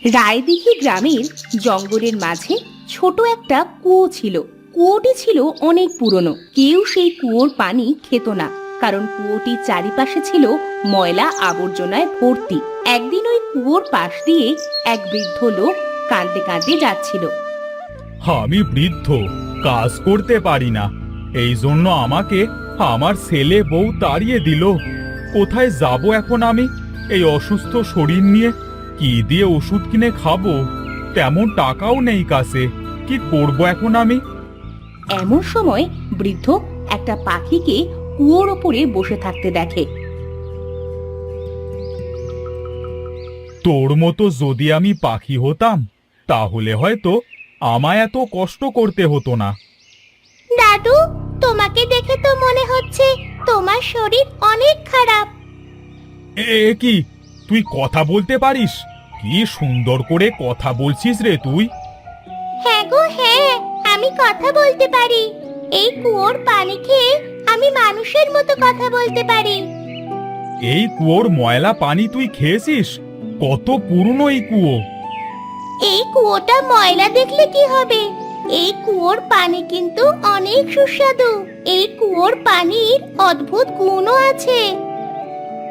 রায়দিঘি গ্রামের জঙ্গলের মাঝে ছোট একটা কুয়ো ছিল। কুয়োটি ছিল অনেক পুরনো। কেউ সেই কুয়োর পানি খেত না, কারণ কুয়োটির চারিপাশে ছিল ময়লা আবর্জনায় ভর্তি। একদিন ওই কুয়োর পাশ দিয়ে এক বৃদ্ধ লোক কাঁদতে কাঁদতে যাচ্ছিল। আমি বৃদ্ধ, কাজ করতে পারি না, এই জন্য আমাকে আমার ছেলে বউ তাড়িয়ে দিল। কোথায় যাব এখন আমি এই অসুস্থ শরীর নিয়ে? কি দিয়ে ওষুধ কিনে খাবো? তেমন টাকাও নেই কাছে। কি করব এখন আমি? এমন সময় বৃদ্ধ একটা পাখিকে কুয়োর ওপরে বসে থাকতে দেখে। তোর মতো যদি আমি পাখি হতাম, তাহলে হয়তো আমায় এত কষ্ট করতে হতো না। দাদু, তোমাকে দেখে তো মনে হচ্ছে তোমার শরীর অনেক খারাপ। এ কি, তুই কথা বলতে পারিস? কি সুন্দর করে কথা বলছিস রে তুই। হ্যাঁ গো হ্যাঁ, আমি কথা বলতে পারি। এই কুয়োর পানি খেয়ে আমি মানুষের মতো কথা বলতে পারি। এই কুয়োর ময়লা পানি তুই খেয়েছিস? কত পুরনো এই কুয়ো! এই কুয়োটা ময়লা দেখলে কি হবে? এই কুয়োর পানি কিন্তু অনেক সুস্বাদু। এই কুয়োর পানির অদ্ভুত গুণও আছে।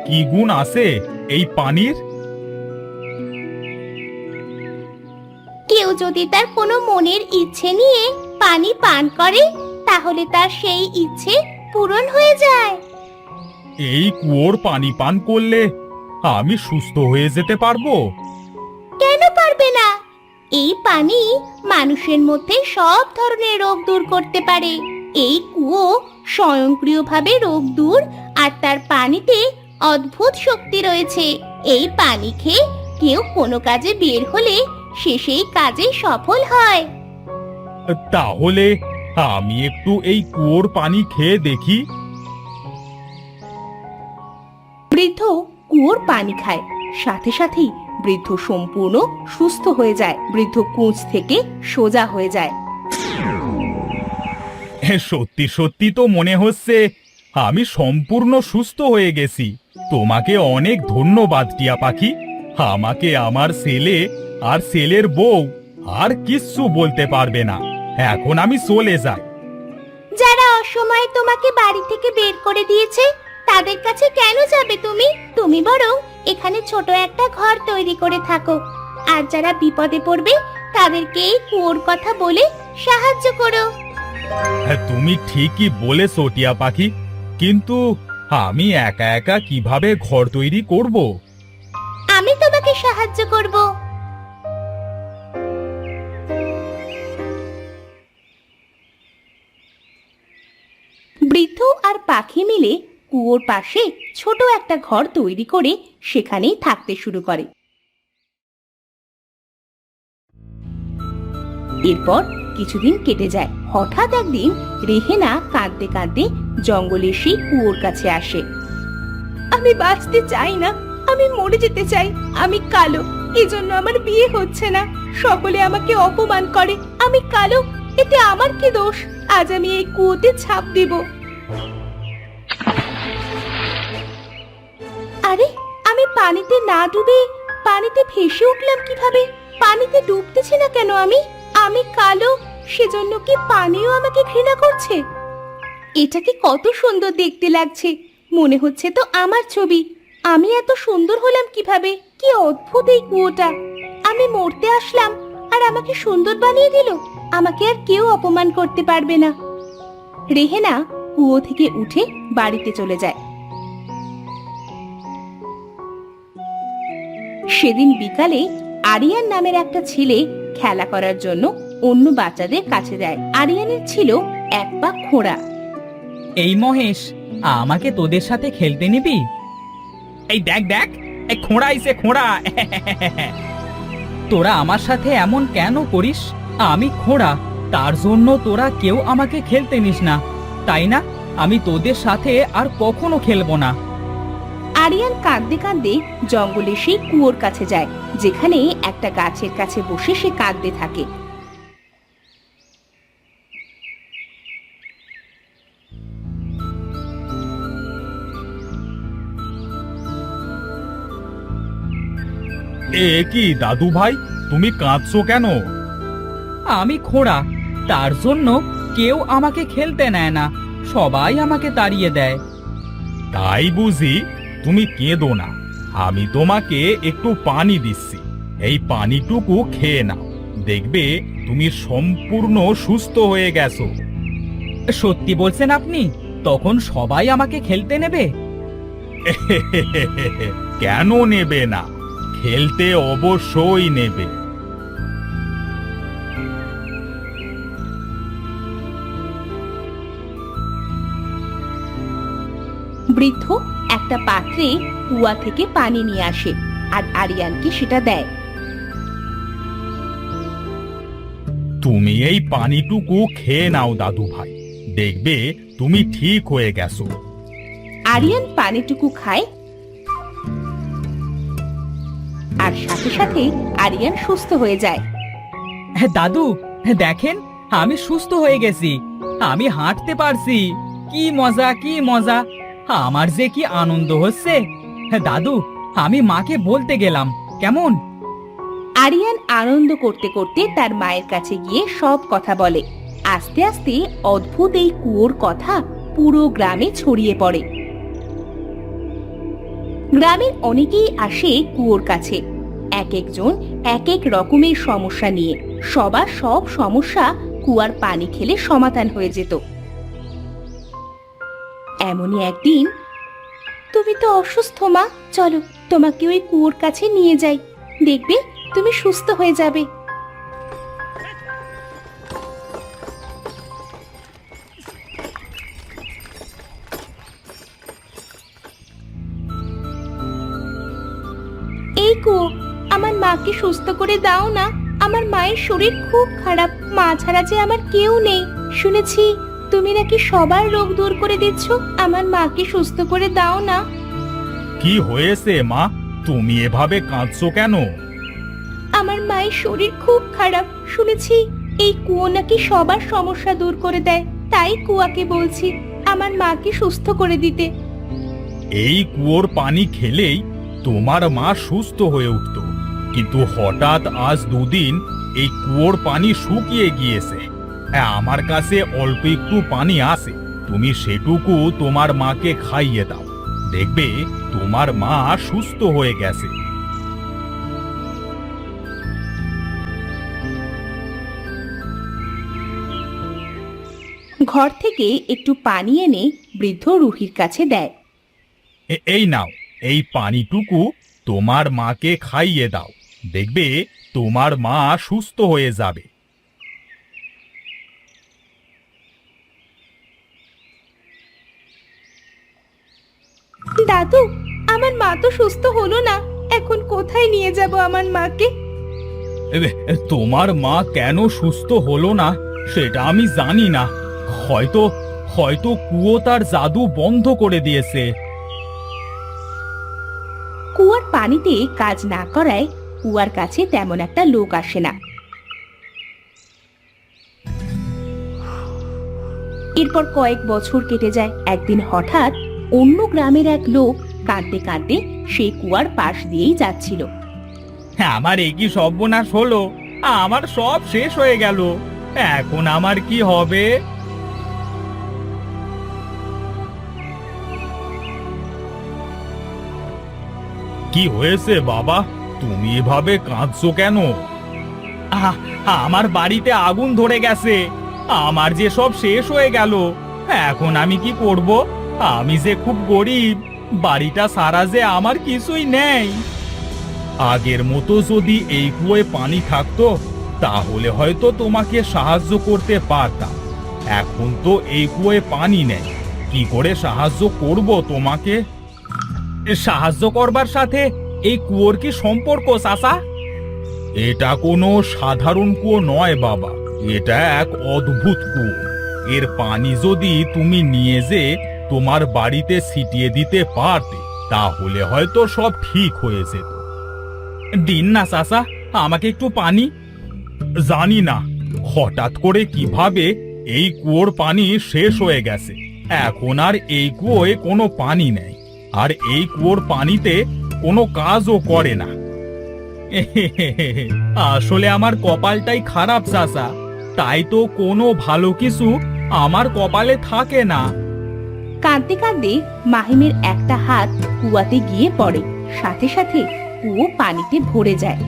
কি গুণ আছে এই পানির? কেউ যদি তার কোনো মনের ইচ্ছে নিয়ে পানি পান করে, তাহলে তার সেই ইচ্ছে পূরণ হয়ে যায়। এই কুয়োর পানি পান করলে আমি সুস্থ হয়ে যেতে পারবো? কেন পারবে না? এই পানি মানুষের মধ্যে সব ধরনের রোগ দূর করতে পারে। এই কুয়ো স্বয়ংক্রিয়ভাবে রোগ দূর, আর তার পানিতে অদ্ভুত শক্তি রয়েছে। এই পানি খেয়ে কেউ কোনো কাজে বের হলে সে সেই কাজে সফল হয়। তাহলে আমি একটু এই কুয়োর পানি খেয়ে দেখি। বৃদ্ধ কুয়োর পানি খায়, সাথে সাথেই বৃদ্ধ সম্পূর্ণ সুস্থ হয়ে যায়। বৃদ্ধ কুঁজ থেকে সোজা হয়ে যায়। সত্যি সত্যি তো মনে হচ্ছে আমি সম্পূর্ণ সুস্থ হয়ে গেছি। তোমাকে অনেক ধন্যবাদ টিয়া পাখি। আমাকে আমার ছেলে আর ছেলের বউ আর কিচ্ছু বলতে পারবে না। এখন আমি চলে যাই। যারা অসময়ে তোমাকে বাড়ি থেকে বের করে দিয়েছে, তাদের কাছে কেন যাবে তুমি? তুমি বরং এখানে ছোট একটা ঘর তৈরি করে থাকো। আর যারা বিপদে পড়বে, তাদেরকে এই কুয়োর কথা বলে সাহায্য করো। হ্যাঁ, তুমি ঠিকই বলেছো টিয়া পাখি, কিন্তু আমি একা একা কিভাবে ঘর তৈরি করব? আমি তোমাকে সাহায্য করব। বৃদ্ধ আর পাখি মিলে কুয়োর পাশে ছোট একটা ঘর তৈরি করে সেখানেই থাকতে শুরু করে। এরপর কিছুদিন কেটে যায়। হঠাৎ একদিন রেহেনা কাঁদতে কাঁদতে জঙ্গলের সেই কুয়োর কাছে আসে। আমি বাঁচতে চাই না, আমি মরে যেতে চাই। আমি কালো, এজন্য আমার বিয়ে হচ্ছে না। সকলে আমাকে অপমান করে। আমি কালো, এতে আমার কি দোষ? আজ আমি এই কুয়োতে ঝাঁপ দিব। আরে, আমি পানিতে না ডুবে পানিতে ভেসে উঠলাম কিভাবে? পানিতে ডুবতেছি না কেন আমি? আমি কালো, সেজন্য কি পানিও আমাকে ঘৃণা করছে? এটা কি কত সুন্দর দেখতে লাগছে! মনে হচ্ছে তো আমার ছবি। আমি এত সুন্দর হলাম কিভাবে? কি অদ্ভুত এই কুয়োটা! আমি মরতে আসলাম আর আমাকে সুন্দর বানিয়ে দিল। আমাকে আর কেউ অপমান করতে পারবে না। রেহেনা কুয়ো থেকে উঠে বাড়িতে চলে যায়। সেদিন বিকালে আরিয়ান নামের একটা ছেলে খেলা করার জন্য অন্য বাচ্চাদের কাছে যায়। আরিয়ানের ছিল এক পা খোঁড়া। এই মহেশ, আমাকে তোদের সাথে খেলতে নিবি? এই দেখ দেখ, এই খোঁড়া আইছে খোঁড়া। তোরা আমার সাথে এমন কেন করিস? আমি খোঁড়া, তার জন্য তোরা কেউ আমাকে খেলতে নিস না, তাই না? আমি তোদের সাথে আর কখনো খেলবো না। আরিয়ান কাঁদতে কাঁদতে জঙ্গলে সেই কুয়োর কাছে যায়, যেখানে একটা গাছের কাছে বসে সে কাঁদতে থাকে। কি দাদু ভাই, তুমি কাঁদছো কেন? আমি খোঁড়া, তার জন্য কেউ আমাকে খেলতে নেয় না, সবাই আমাকে তাড়িয়ে দেয়। তাই বুঝি? তুমি কেঁদো না, আমি তোমাকে একটু পানি দিচ্ছি, এই পানিটুকু খেয়ে নাও, দেখবে তুমি সম্পূর্ণ সুস্থ হয়ে গেছো। সত্যি বলছেন আপনি? তখন সবাই আমাকে খেলতে নেবে? কেন নেবে না? খেলতে অবশ্যই নেবে। বৃদ্ধ একটা পাত্রে কুয়া থেকে পানি নিয়ে আসে আর আরিয়ানকে সেটা দেয়। তুমি এই পানিটুকু খেয়ে নাও দাদু ভাই, দেখবে তুমি ঠিক হয়ে গেছো। আরিয়ান পানিটুকু খায় আর সাথে সাথে আরিয়ান সুস্থ হয়ে যায়। দাদু, দেখেন, আমি সুস্থ হয়ে গেছি, আমি হাঁটতে পারছি। কি মজা, কি মজা! আমার যে কি আনন্দ হচ্ছে! দাদু, আমি মাকে বলতে গেলাম, কেমন? আরিয়ান আনন্দ করতে করতে তার মায়ের কাছে গিয়ে সব কথা বলে। আস্তে আস্তে অদ্ভুত এই কুয়োর কথা পুরো গ্রামে ছড়িয়ে পড়ে। গ্রামের অনেকেই আসে কুয়োর কাছে, এক একজন এক এক রকমের সমস্যা নিয়ে। সবার সব সমস্যা কুয়ার পানি খেলে সমাধান হয়ে যেত। এমনই একদিন, তুমি তো অসুস্থ মা, চলো তোমাকে ওই কুয়োর কাছে নিয়ে যাই, দেখবে তুমি সুস্থ হয়ে যাবে। এই কুয়ো, আমার মাকে সুস্থ করে দাও না, আমার মায়ের শরীর খুব খারাপ, মা ছাড়া যে আমার কেউ নেই। শুনেছি তুমি নাকি সবার রোগ দূর করে দিচ্ছ, আমার মাকে সুস্থ করে দাও না। কি হয়েছে মা, তুমি এভাবে কাঁদছো কেন? আমার মায়ের শরীর খুব খারাপ, শুনেছি এই কুয়ো নাকি সবার সমস্যা দূর করে দেয়, তাই কুয়াকে বলছি আমার মাকে সুস্থ করে দিতে। এই কুয়োর পানি খেলেই তোমার মা সুস্থ হয়ে উঠত, কিন্তু হঠাৎ আজ দুদিন এই কুয়োর পানি শুকিয়ে গিয়েছে। আমার কাছে অল্প একটু পানি আছে, তুমি সেটুকু তোমার মাকে খাইয়ে দাও, দেখবে তোমার মা সুস্থ হয়ে গেছে। ঘর থেকে একটু পানি এনে বৃদ্ধ রুহির কাছে দেয়। এই নাও, এই পানিটুকু তোমার মাকে খাইয়ে দাও, দেখবে তোমার মা সুস্থ হয়ে যাবে। দাদু, আমার মা তো সুস্থ হলো না, এখন কোথায় নিয়ে যাব আমার মাকে? তোমার মা কেন সুস্থ হলো না সেটা আমি জানি না, হয়তো হয়তো কুয়ো তার জাদু বন্ধ করে দিয়েছে। কুয়ার পানিতে কাজ না করায় কুয়ার কাছে তেমন একটা লোক আসে না। এরপর কয়েক বছর কেটে যায়। একদিন হঠাৎ অন্য গ্রামের এক লোক কাঁদতে কাঁদতে সেই কুয়ার পাশ দিয়েই যাচ্ছিল। আমার এই কি সর্বনাশ হলো! আমার সব শেষ হয়ে গেল, এখন আমার কি হবে? কি হয়েছে বাবা, তুমি এভাবে কাঁদছো কেন? আমার বাড়িতে আগুন ধরে গেছে, আমার যে সব শেষ হয়ে গেল, এখন আমি কি করব? আমি যে খুব গরিব, বাড়িটা সারা যে আমার কিছুই নেই। আগের মতো যদি এই কুয়োয় পানি থাকতো তাহলে হয়তো তোমাকে সাহায্য করতে পারতাম, এখন তো এই কুয়োয় পানি নেই, কি করে সাহায্য করব তোমাকে? সাহায্য করবার সাথে এই কুয়োর কি সম্পর্ক চাচা? এটা কোনো সাধারণ কুয়ো নয় বাবা, এটা এক অদ্ভুত কুয়ো। এর পানি যদি তুমি নিয়ে যে তোমার বাড়িতে ছিটিয়ে দিতে পারতে তাহলে হয়তো সব ঠিক হয়ে যেত। দিন না চাচা, আমাকে একটু পানি। জানি না হঠাৎ করে কিভাবে এই কুয়োর পানি শেষ হয়ে গেছে, এখন আর এই কুয়োয় কোনো পানি নেই, আর এই কুয়োর পানিতে কোনো কাজও করে না। আসলে আমার কপালটাই খারাপ চাচা, তাই তো কোনো ভালো কিছু আমার কপালে থাকে না। কাঁদতে কাঁদতে মাহিমের একটা হাত কুয়াতে গিয়ে পড়ে, সাথে সাথে কুয়ো পানিতে ভরে যায়।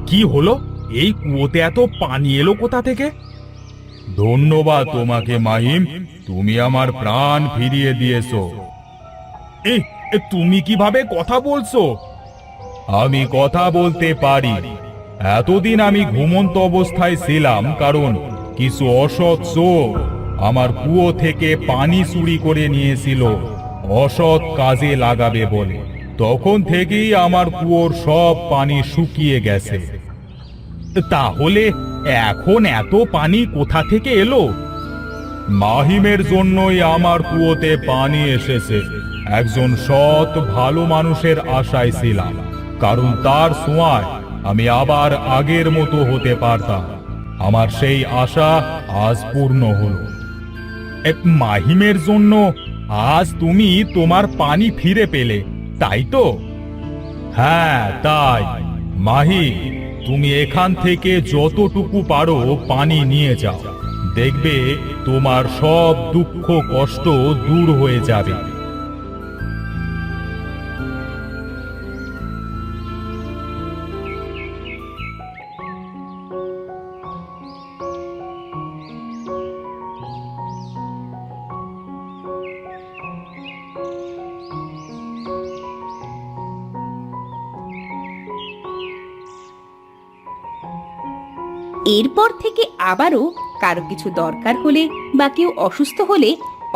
কি হলো? এই কুয়োতে এত পানি এলো কোথা থেকে? ধন্যবাদ তোমাকে মাহিম, তুমি আমার প্রাণ ফিরিয়ে দিয়েছো। তুমি কিভাবে কথা বলছো? আমি কথা বলতে পারি। এতদিন আমি ঘুমন্ত অবস্থায় ছিলাম কারণ কিছু অসৎ চোর আমার কুয়ো থেকে পানি চুরি করে নিয়েছিল অসৎ কাজে লাগাবে বলে। তখন থেকেই আমার কুয়োর সব পানি শুকিয়ে গেছে। তাহলে এখন এত পানি কোথা থেকে এলো? মাহিমের জন্যই আমার কুয়োতে পানি এসেছে। একজন সৎ ভালো মানুষের আশায় ছিলাম, কারণ তার ছোঁয়ায় আমি আবার আগের মতো হতে পারতাম। আমার সেই আশা আজ পূর্ণ হলো। মাহিমের জন্য আজ তুমি তোমার পানি ফিরে পেলে, তাই তো? হ্যাঁ তাই। মাহিম, তুমি এখান থেকে যতটুকু পারো পানি নিয়ে যাও, দেখবে তোমার সব দুঃখ কষ্ট দূর হয়ে যাবে। এরপর থেকে আবারও কারো কিছু দরকার হলে বা কেউ অসুস্থ হলে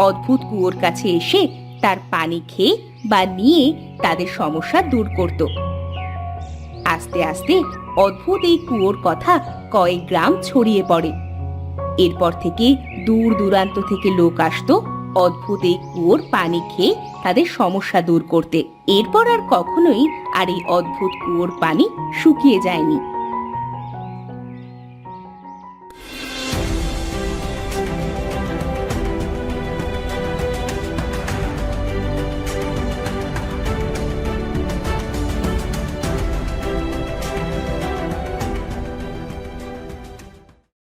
অদ্ভুত কুয়োর কাছে এসে তার পানি খেয়ে বা নিয়ে তাদের সমস্যা দূর করত। আস্তে আস্তে অদ্ভুত এই কুয়োর কথা কয়েক গ্রাম ছড়িয়ে পড়ে। এরপর থেকে দূর দূরান্ত থেকে লোক আসতো অদ্ভুত এই কুয়োর পানি খেয়ে তাদের সমস্যা দূর করতে। এরপর আর কখনোই আর এই অদ্ভুত কুয়োর পানি শুকিয়ে যায়নি।